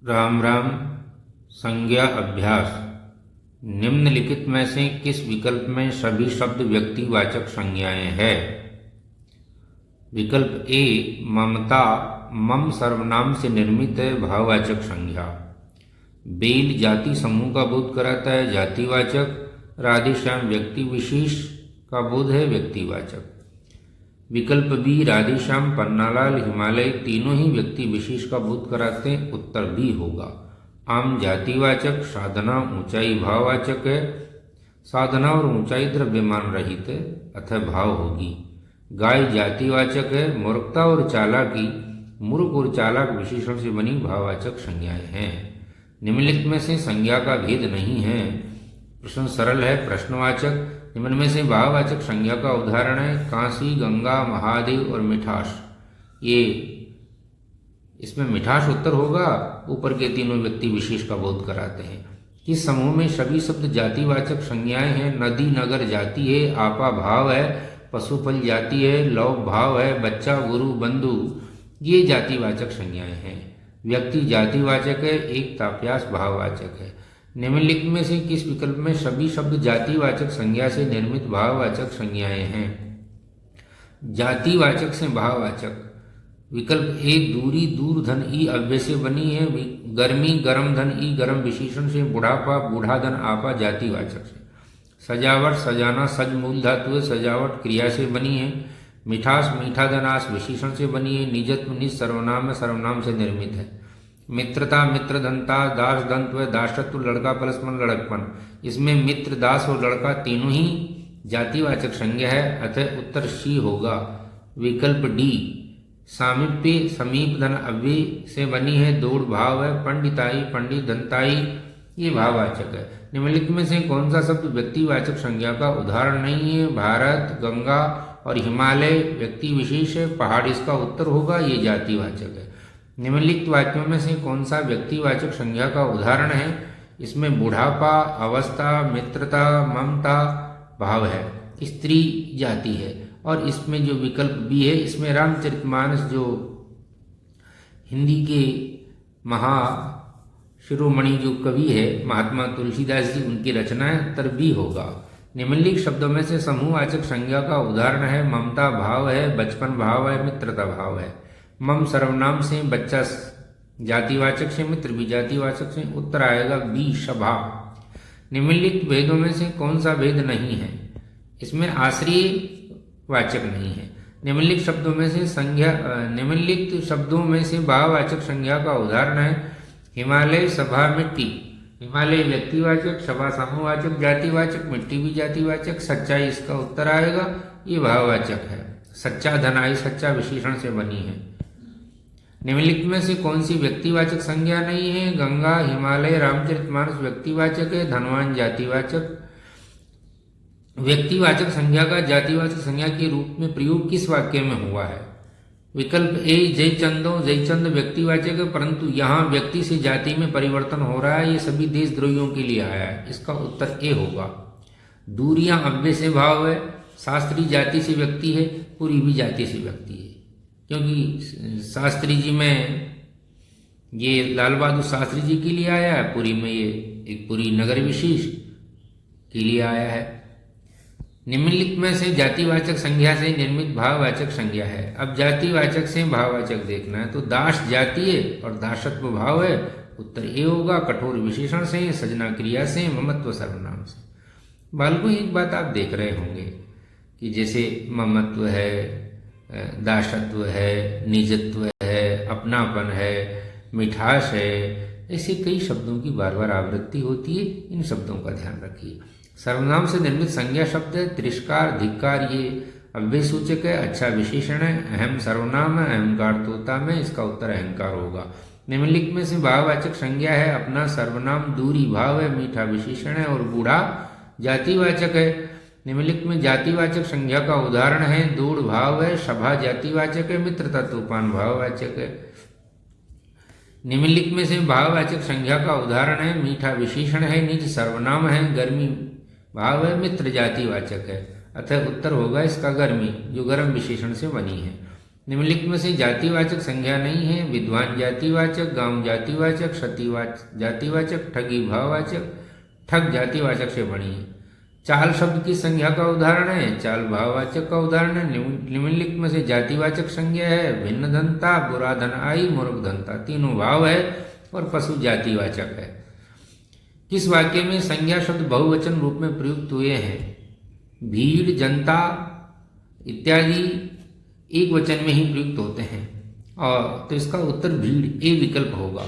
राम राम। संज्ञा अभ्यास। निम्नलिखित में से किस विकल्प में सभी शब्द व्यक्तिवाचक संज्ञाएं हैं? विकल्प ए ममता मम सर्वनाम से निर्मित है, भाववाचक संज्ञा। बेल जाति समूह का बोध कराता है, जातिवाचक। राधेश्याम व्यक्ति विशेष का बोध है, व्यक्तिवाचक। विकल्प बी राधेश्याम पन्नालाल हिमालय तीनों ही व्यक्ति विशेष का बोध कराते हैं, उत्तर बी होगा। आम जातिवाचक, साधना ऊंचाई भाववाचक है। साधना और ऊंचाई द्रव्यमान रहित है, अतः भाव होगी। गाय जातिवाचक है। मूर्खता और चालाकी, मूर्ख और चालाक विशेषण से बनी भाववाचक संज्ञाएं हैं। निम्नलिखित में से संज्ञा का भेद नहीं है। प्रश्न सरल है, प्रश्नवाचक। निम्न में से भाववाचक संज्ञा का उदाहरण है काशी, गंगा, महादेव और मिठास। ये इसमें मिठास उत्तर होगा। ऊपर के तीनों व्यक्ति विशेष का बोध कराते हैं। इस समूह में सभी शब्द जातिवाचक संज्ञाएं हैं। नदी नगर जाति है, आपा भाव है, पशुफल जाति है, लोभ भाव है, बच्चा गुरु बंधु ये जातिवाचक संज्ञाएं हैं। व्यक्ति जातिवाचक है, एक ताप्यास भाववाचक है। निम्नलिखित में से किस विकल्प में सभी शब्द जातिवाचक संज्ञा से निर्मित भाववाचक संज्ञाएं हैं? जातिवाचक से भाववाचक। विकल्प ए दूरी दूर धन ई अव्यय से बनी है। गर्मी गरम धन ई गरम विशेषण से। बुढ़ापा बूढ़ा धन आपा जातिवाचक से। सजावट सजाना सज मूल धातु है, सजावट क्रिया से बनी है। मिठास मीठा धन आस विशेषण से बनी है। निजत्व निज सर्वनाम है, सर्वनाम से निर्मित है। मित्रता मित्र धनता दास दंत व दासत्व लड़का पलस्मन लड़कपन। इसमें मित्र दास और लड़का तीनों ही जातिवाचक संज्ञा है, अतः उत्तर सी होगा। विकल्प डी सामीप्य समीप धन अव्यय से बनी है, दौड़ भाव है। पंडिताई पंडित धनताई ये भाववाचक है। निम्नलिखित में से कौन सा शब्द व्यक्तिवाचक संज्ञा का उदाहरण नहीं है? भारत गंगा और हिमालय व्यक्ति विशेष है, पहाड़ इसका उत्तर होगा, ये जातिवाचक है। निम्नलिखित वाक्यों में से कौन सा व्यक्तिवाचक संज्ञा का उदाहरण है? इसमें बुढ़ापा अवस्था मित्रता ममता भाव है, स्त्री जाति है। और इसमें जो विकल्प बी है, इसमें रामचरितमानस जो हिंदी के महा शिरोमणि जो कवि है महात्मा तुलसीदास जी, उनकी रचना है, उत्तर बी होगा। निम्नलिखित शब्दों में से समूहवाचक संज्ञा का उदाहरण है ममता भाव है, बचपन भाव है, मित्रता भाव है। मम सर्वनाम से, बच्चा जातिवाचक से, मित्र भी जातिवाचक से, उत्तर आएगा बी सभा। निम्नलिखित भेदों में से कौन सा भेद नहीं है? इसमें आश्रय वाचक नहीं है। निम्नलिखित शब्दों में से संज्ञा निम्नलिखित शब्दों में से भाववाचक संज्ञा का उदाहरण है हिमालय सभा मिट्टी। हिमालय व्यक्तिवाचक, सभा समूहवाचक, जातिवाचक, मिट्टी भी जातिवाचक। सच्चाई इसका उत्तर आएगा, ये भाववाचक है। सच्चा धनाई सच्चा विशेषण से बनी है। निम्नलिखित में से कौन सी व्यक्तिवाचक संज्ञा नहीं है? गंगा हिमालय रामचरितमानस व्यक्तिवाचक है, धनवान जातिवाचक। व्यक्तिवाचक संज्ञा का जातिवाचक संज्ञा के रूप में प्रयोग किस वाक्य में हुआ है? विकल्प ए जयचंदो जयचंद व्यक्तिवाचक है, परंतु यहाँ व्यक्ति से जाति में परिवर्तन हो रहा है, ये सभी देशद्रोहियों के लिए आया है, इसका उत्तर ए होगा। दूरियां अव्यय से भाव है, शास्त्री जाति से व्यक्ति है, पुरी भी जाति से व्यक्ति है। क्योंकि शास्त्री जी में ये लाल बहादुर शास्त्री जी के लिए आया है, पुरी में ये एक पुरी नगर विशेष के लिए आया है। निम्नलिखित में से जातिवाचक संज्ञा से निर्मित भाववाचक संज्ञा है। अब जातिवाचक से भाववाचक देखना है, तो दास जाति है और दासत्व भाव है, उत्तर ए होगा। कठोर विशेषण से, सजना क्रिया से, ममत्व सर्वनाम से। बालकों एक बात आप देख रहे होंगे कि जैसे ममत्व है, दासत्व है, निजत्व है, अपनापन है, मिठास है, ऐसे कई शब्दों की बार बार आवृत्ति होती है, इन शब्दों का ध्यान रखिए। सर्वनाम से निर्मित संज्ञा शब्द है तिरस्कार धिक्कार, ये अव्यय सूचक है, अच्छा विशेषण है। अहम सर्वनाम है, अहंकार तोता में, इसका उत्तर अहंकार होगा। निम्नलिखित में से भाववाचक संज्ञा है अपना सर्वनाम, दूरी भाव है, मीठा विशेषण है और बूढ़ा जातिवाचक है। निम्नलिखित में जातिवाचक संज्ञा का उदाहरण है दौड़ भाव है, सभा जातिवाचक है, मित्रता तूफान भाववाचक है। निम्नलिखित में से भाववाचक संज्ञा का उदाहरण है मीठा विशेषण है, निज सर्वनाम है, गर्मी भाव है, मित्र जातिवाचक है, अतः उत्तर होगा इसका गर्मी, जो गर्म विशेषण से बनी है। निम्नलिखित में से जातिवाचक संज्ञा नहीं है। विद्वान जातिवाचक, गांव जातिवाचक, क्षति जातिवाचक, ठगी भाववाचक, ठग जातिवाचक से बनी है। चाल शब्द की संज्ञा का उदाहरण है, चाल भाववाचक का उदाहरण है। निम्नलिखित में से जातिवाचक संज्ञा है, भिन्न धनता, बुरा धन आई, मूर्ख धनता, तीनों भाव है और पशु जातिवाचक है। किस वाक्य में संज्ञा शब्द बहुवचन रूप में प्रयुक्त हुए हैं? भीड़, जनता इत्यादि एक वचन में ही प्रयुक्त होते हैं, और तो इसका उत्तर भीड़, ए विकल्प होगा।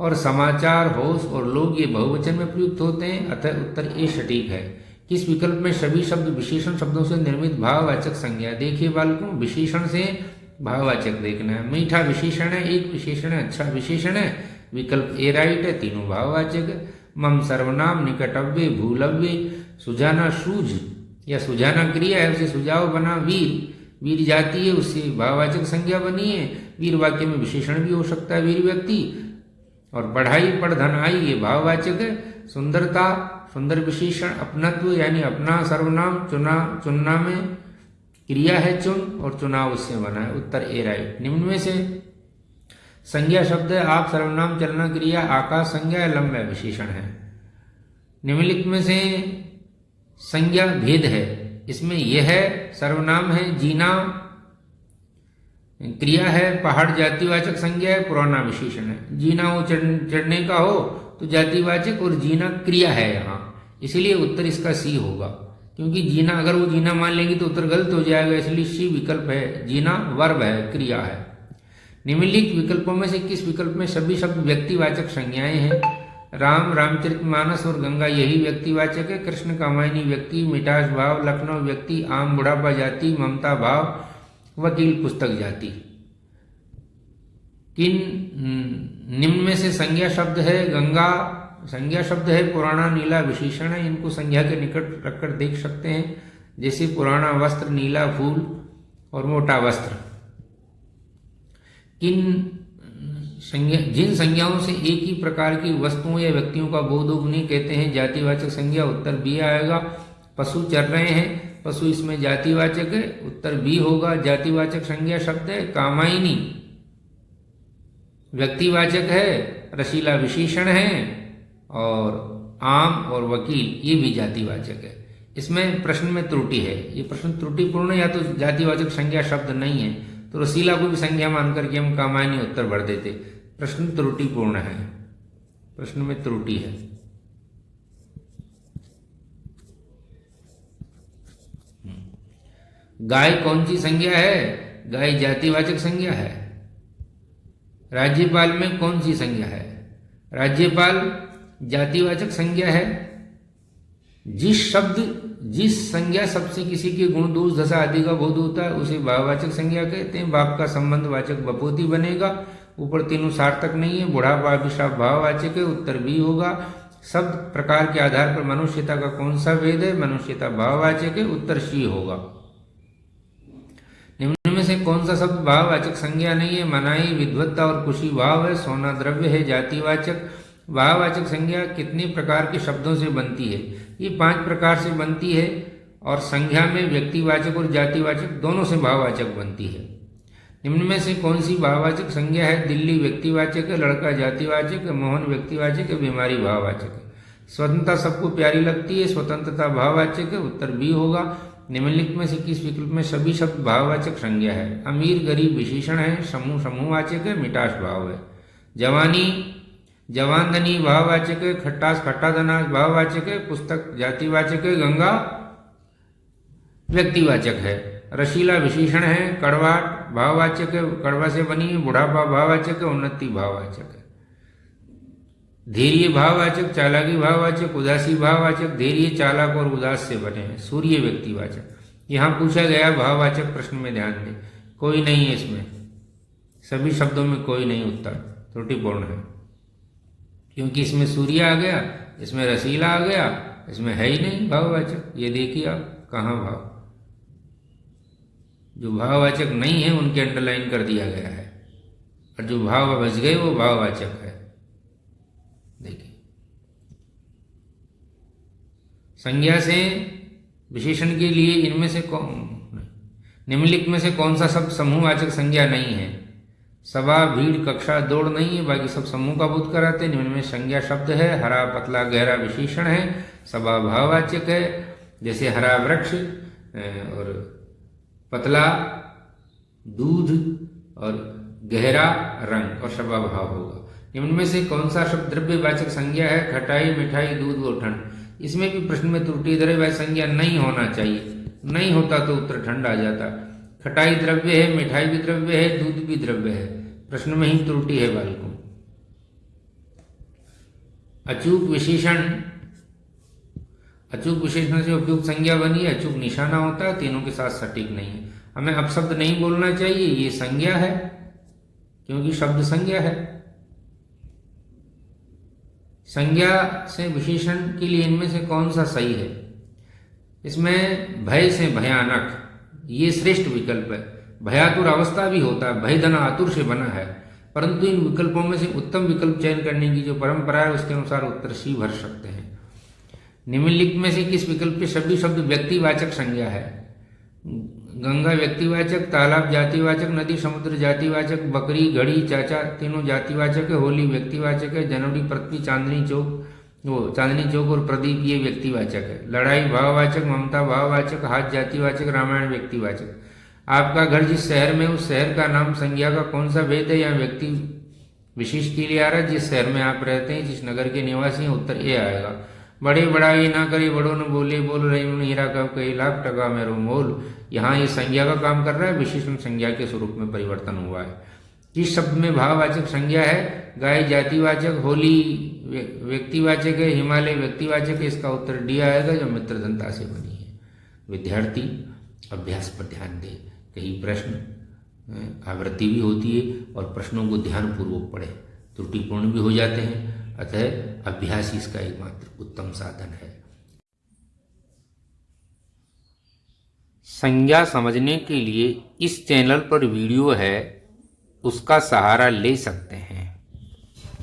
और समाचार, होश और लोग ये बहुवचन में प्रयुक्त होते हैं, अतः उत्तर ए सटीक है। किस विकल्प में सभी शब्द विशेषण शब्दों से निर्मित भाववाचक संज्ञा? देखिए बालकों, विशेषण से भाववाचक देखना है। मीठा विशेषण है, एक विशेषण है, अच्छा विशेषण है, विकल्प ए राइट है, तीनों भाववाचक है। मम सर्वनाम, निकटव्य, भूलव्य, सुझाना सूझ या सुझाना क्रिया है, उसे सुझाव बना वीर, वीर जाति है, उससे भाववाचक संज्ञा बनी है। वीर वाक्य में विशेषण भी हो सकता है, वीर व्यक्ति। और पढ़ाई, पढ़, धन आई, ये भाववाचक है। सुंदरता, सुंदर विशेषण। अपनत्व यानी अपना सर्वनाम, चुना, चुनना में क्रिया है चुन, और चुनाव उससे बना है, उत्तर ए राइट। निम्न में से संज्ञा शब्द है आप, सर्वनाम, चलना क्रिया, आकाश संज्ञा या लंब विशेषण है। निम्नलिखित में से संज्ञा भेद है, इसमें यह है सर्वनाम है, जीना क्रिया है, पहाड़ जातिवाचक संज्ञा है, पुराना विशेषण है। जीना हो चढ़ने का हो तो जातिवाचक, और जीना क्रिया है यहाँ, इसलिए उत्तर इसका सी होगा। क्योंकि जीना, अगर वो जीना मान लेंगे तो उत्तर गलत हो जाएगा, इसलिए सी विकल्प है। जीना वर्ब है, क्रिया है। निम्नलिखित विकल्पों में से किस विकल्प में सभी शब्द व्यक्तिवाचक संज्ञाएं हैं? राम, रामचरितमानस और गंगा यही व्यक्तिवाचक है। कृष्ण, कामायनी व्यक्ति, मिठास भाव, लखनऊ व्यक्ति, आम बुढ़ापा जाति, ममता भाव, वकील पुस्तक जाति। किन निम्न में से संज्ञा शब्द है? गंगा संज्ञा शब्द है, पुराना नीला विशेषण है, इनको संज्ञा के निकट रखकर देख सकते हैं, जैसे पुराना वस्त्र, नीला फूल और मोटा वस्त्र। जिन संज्ञाओं से एक ही प्रकार की वस्तुओं या व्यक्तियों का बोध हो उन्हें कहते हैं जातिवाचक संज्ञा, उत्तर बी आएगा। पशु चल रहे हैं, पशु इसमें जातिवाचक है, उत्तर बी होगा। जातिवाचक संज्ञा शब्द है कामायनी, व्यक्तिवाचक है, रसीला विशेषण है, और आम और वकील ये भी जातिवाचक है। इसमें प्रश्न में त्रुटि है, ये प्रश्न त्रुटिपूर्ण है, या तो जातिवाचक संज्ञा शब्द नहीं है तो रसीला को भी संज्ञा मान करके हम कामायनी उत्तर भर देते। प्रश्न त्रुटिपूर्ण है, प्रश्न में त्रुटि है। गाय कौन सी संज्ञा है? गाय जातिवाचक संज्ञा है। राज्यपाल में कौन सी संज्ञा है? राज्यपाल जातिवाचक संज्ञा है। जिस संज्ञा शब्द से किसी के गुण, दोष, दशा आदि का बोध होता है उसे भाववाचक संज्ञा कहते हैं। बाप का संबंधवाचक बपोती बनेगा। ऊपर तीनों सार्थक नहीं है। बुढ़ापा, अभिशाप भाववाचक है, उत्तर बी होगा। शब्द प्रकार के आधार पर मनुष्यता का कौन सा भेद है? मनुष्यता भाववाचक है, उत्तर सी होगा। निम्न में से कौन सा शब्द भाववाचक संज्ञा नहीं है? मनाई, विद्वत्ता और खुशी भाव है। सोना द्रव्य है, जातिवाचक। भाववाचक संज्ञा कितने प्रकार के शब्दों से बनती है? ये 5 प्रकार से बनती है, और संज्ञा में व्यक्तिवाचक और जातिवाचक दोनों से भाववाचक बनती है। निम्न में से कौन सी भाववाचक संज्ञा है? दिल्ली व्यक्तिवाचक है, लड़का जातिवाचक है, मोहन व्यक्तिवाचक है, बीमारी भाववाचक है। स्वतंत्रता सबको प्यारी लगती है, स्वतंत्रता भाववाचक है, उत्तर बी होगा। निम्नलिखित में से किस विकल्प में सभी शब्द भाववाचक संज्ञा है? अमीर, गरीब विशेषण है, समूह समूहवाचक है, मिठास भाव है। जवानी, जवानदनी भाववाचक है, खट्टास खट्टादनास भाववाचक है, पुस्तक जातिवाचक है, गंगा व्यक्तिवाचक है। रसीला विशेषण है, कड़वाट भाववाचक है, कड़वा से बनी है, बुढ़ापा भाववाचक है, उन्नति भाववाचक है। धैर्य भाववाचक, चालाकी भाववाचक, उदासी भाववाचक। धैर्य चालाक और उदास से बने हैं। सूर्य व्यक्तिवाचक। यहाँ पूछा गया भाववाचक प्रश्न में ध्यान दें, कोई नहीं है इसमें, सभी शब्दों में कोई नहीं, उत्तर त्रुटिपूर्ण है। क्योंकि इसमें सूर्य आ गया, इसमें रसीला आ गया, इसमें है ही नहीं भाववाचक। ये देखिए आप कहाँ भाव, जो भाववाचक नहीं है उनके अंडरलाइन कर दिया गया है, और जो भाव बच गए वो भाववाचक है। देखिए, संज्ञा से विशेषण के लिए इनमें से कौन? निम्नलिखित में से कौन सा शब्द समूहवाचक संज्ञा नहीं है? सभा, भीड़, कक्षा, दौड़ नहीं है, बाकी सब समूह का बोध कराते हैं। निम्न में संज्ञा शब्द है। हरा, पतला, गहरा विशेषण है। सभा भाववाचक है, जैसे हरा वृक्ष और पतला दूध और गहरा रंग और सभा भाव होगा। निम्न में से कौन सा शब्द द्रव्यवाचक संज्ञा है? खटाई, मिठाई, दूध और ठंड। इसमें भी प्रश्न में त्रुटि, द्रव्यवाचक संज्ञा नहीं होना चाहिए, नहीं होता तो उत्तर ठंड आ जाता। खटाई द्रव्य है, मिठाई भी द्रव्य है, दूध भी द्रव्य है, प्रश्न में ही त्रुटि है बालकों। अचूक विशेषण, अचूक विशेषण से उपयुक्त संज्ञा बनी है, अचूक निशाना होता है, तीनों के साथ सटीक नहीं है। हमें अपशब्द नहीं बोलना चाहिए, ये संज्ञा है क्योंकि शब्द संज्ञा है। संज्ञा से विशेषण के लिए इनमें से कौन सा सही है? इसमें भय से भयानक, ये श्रेष्ठ विकल्प है। भयातुर अवस्था भी होता है, भय धन आतुर से बना है, परंतु इन विकल्पों में से उत्तम विकल्प चयन करने की जो परंपरा है उसके अनुसार उत्तर सी भर सकते हैं। निम्नलिखित में से किस विकल्प के सभी शब्द व्यक्तिवाचक संज्ञा है? गंगा व्यक्तिवाचक, तालाब जातिवाचक, नदी समुद्र जातिवाचक, बकरी, घड़ी, चाचा तीनों जातिवाचक है, होली व्यक्तिवाचक है, जनवरी, पृथ्वी, चांदनी चौक और प्रदीप ये व्यक्तिवाचक है, लड़ाई भाववाचक, ममता भाववाचक, हाथ जातिवाचक, रामायण व्यक्तिवाचक। आपका घर जिस शहर में, उस शहर का नाम संज्ञा का कौन सा भेद है? यहाँ व्यक्ति विशेष के लिए आ रहा है, जिस शहर में आप रहते हैं, जिस नगर के निवासी हैं, उत्तर ए आएगा। बड़े बड़ाई ना करे, बड़ों ने बोले, बोल रही उन्होंने हीरा का कई लाख टका मेरो मोल। यहाँ ये संज्ञा का काम कर रहा है, विशेषण संज्ञा के स्वरूप में परिवर्तन हुआ है। किस शब्द में भाववाचक संज्ञा है? गाय जातिवाचक, होली व्यक्तिवाचक है, हिमालय व्यक्तिवाचक है। इसका उत्तर डी आएगा जो मित्र दंता से बनी है। विद्यार्थी अभ्यास पर ध्यान दे, कई प्रश्न आवृत्ति भी होती है और प्रश्नों को ध्यानपूर्वक पढ़े, त्रुटिपूर्ण भी हो जाते हैं, अतः अभ्यास ही इसका एकमात्र उत्तम साधन है। संज्ञा समझने के लिए इस चैनल पर वीडियो है, उसका सहारा ले सकते हैं।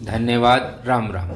धन्यवाद। राम राम।